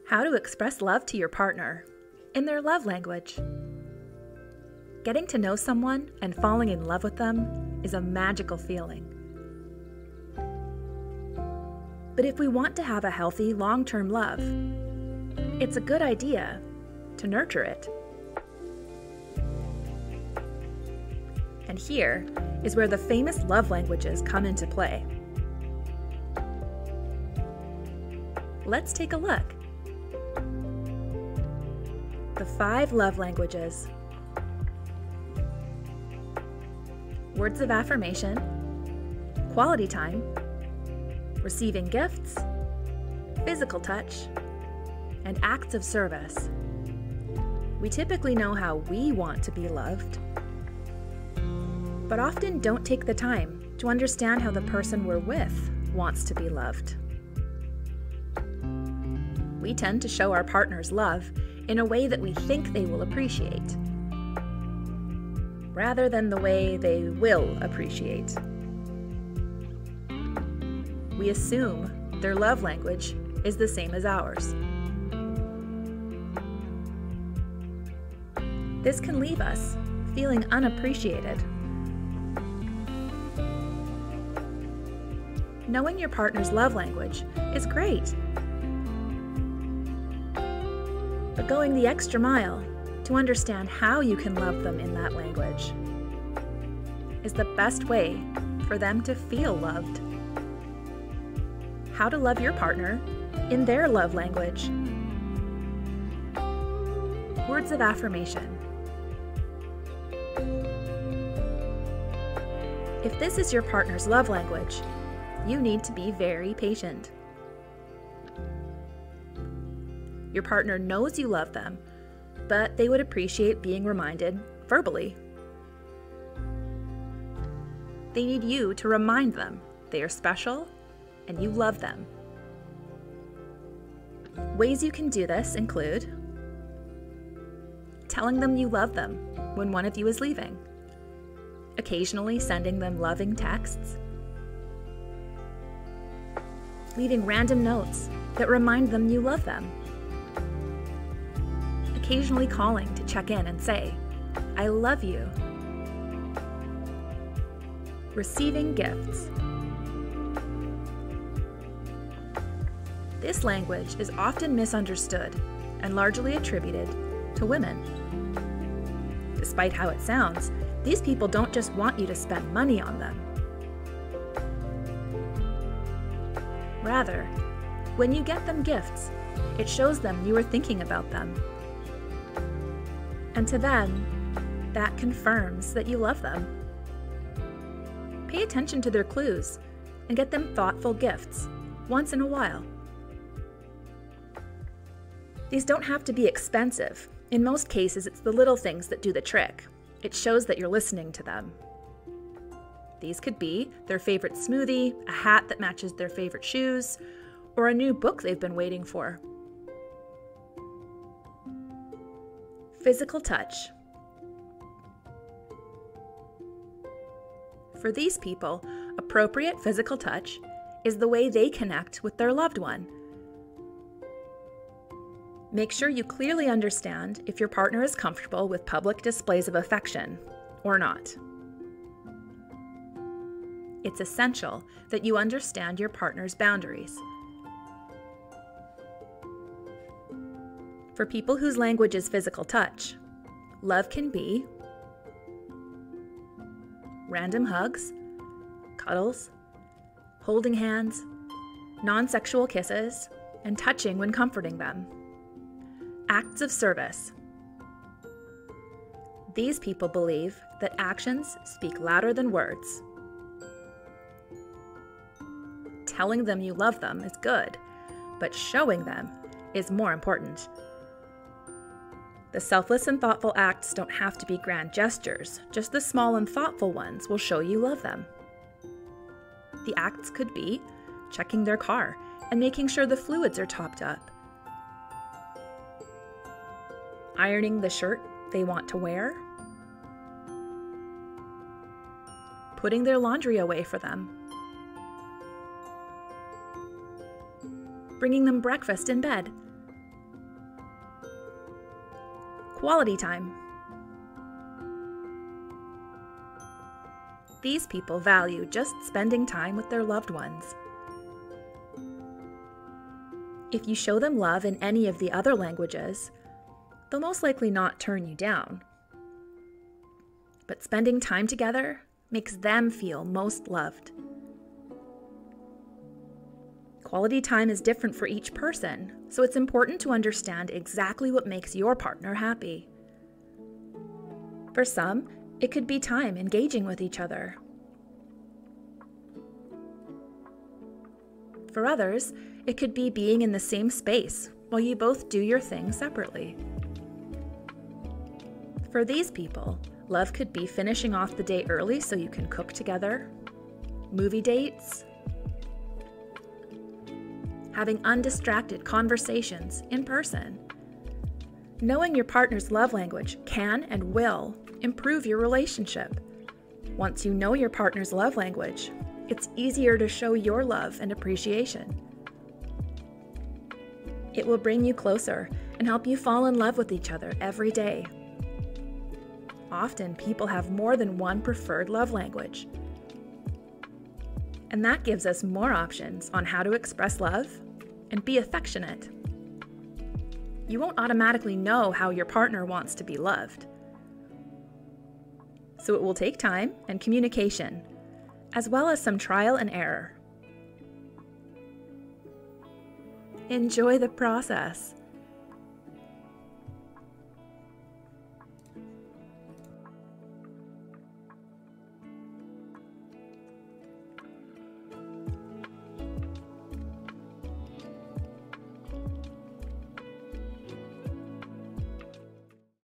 How to express love to your partner in their love language. Getting to know someone and falling in love with them is a magical feeling. But if we want to have a healthy, long-term love, it's a good idea to nurture it. And here is where the famous love languages come into play. Let's take a look. The 5 love languages. Words of affirmation, quality time, receiving gifts, physical touch, and acts of service. We typically know how we want to be loved, but often don't take the time to understand how the person we're with wants to be loved. We tend to show our partners love in a way that we think they will appreciate, rather than the way they will appreciate. We assume their love language is the same as ours. This can leave us feeling unappreciated. Knowing your partner's love language is great, but going the extra mile to understand how you can love them in that language is the best way for them to feel loved. How to love your partner in their love language. Words of affirmation. If this is your partner's love language, you need to be very patient. Your partner knows you love them, but they would appreciate being reminded verbally. They need you to remind them they are special and you love them. Ways you can do this include telling them you love them when one of you is leaving, occasionally sending them loving texts, leaving random notes that remind them you love them, occasionally calling to check in and say, "I love you." Receiving gifts. This language is often misunderstood and largely attributed to women. Despite how it sounds, these people don't just want you to spend money on them. Rather, when you get them gifts, it shows them you are thinking about them. And to them, that confirms that you love them. Pay attention to their clues and get them thoughtful gifts once in a while. These don't have to be expensive. In most cases, it's the little things that do the trick. It shows that you're listening to them. These could be their favorite smoothie, a hat that matches their favorite shoes, or a new book they've been waiting for. Physical touch. For these people, appropriate physical touch is the way they connect with their loved one. Make sure you clearly understand if your partner is comfortable with public displays of affection or not. It's essential that you understand your partner's boundaries. For people whose language is physical touch, love can be random hugs, cuddles, holding hands, non-sexual kisses, and touching when comforting them. Acts of service. These people believe that actions speak louder than words. Telling them you love them is good, but showing them is more important. The selfless and thoughtful acts don't have to be grand gestures, just the small and thoughtful ones will show you love them. The acts could be checking their car and making sure the fluids are topped up, ironing the shirt they want to wear, putting their laundry away for them, bringing them breakfast in bed, Quality time. These people value just spending time with their loved ones. If you show them love in any of the other languages, they'll most likely not turn you down. But spending time together makes them feel most loved. Quality time is different for each person, so it's important to understand exactly what makes your partner happy. For some, it could be time engaging with each other. For others, it could be being in the same space while you both do your thing separately. For these people, love could be finishing off the day early so you can cook together, movie dates, having undistracted conversations in person. Knowing your partner's love language can and will improve your relationship. Once you know your partner's love language, it's easier to show your love and appreciation. It will bring you closer and help you fall in love with each other every day. Often, people have more than one preferred love language. And that gives us more options on how to express love and be affectionate. You won't automatically know how your partner wants to be loved. So it will take time and communication, as well as some trial and error. Enjoy the process.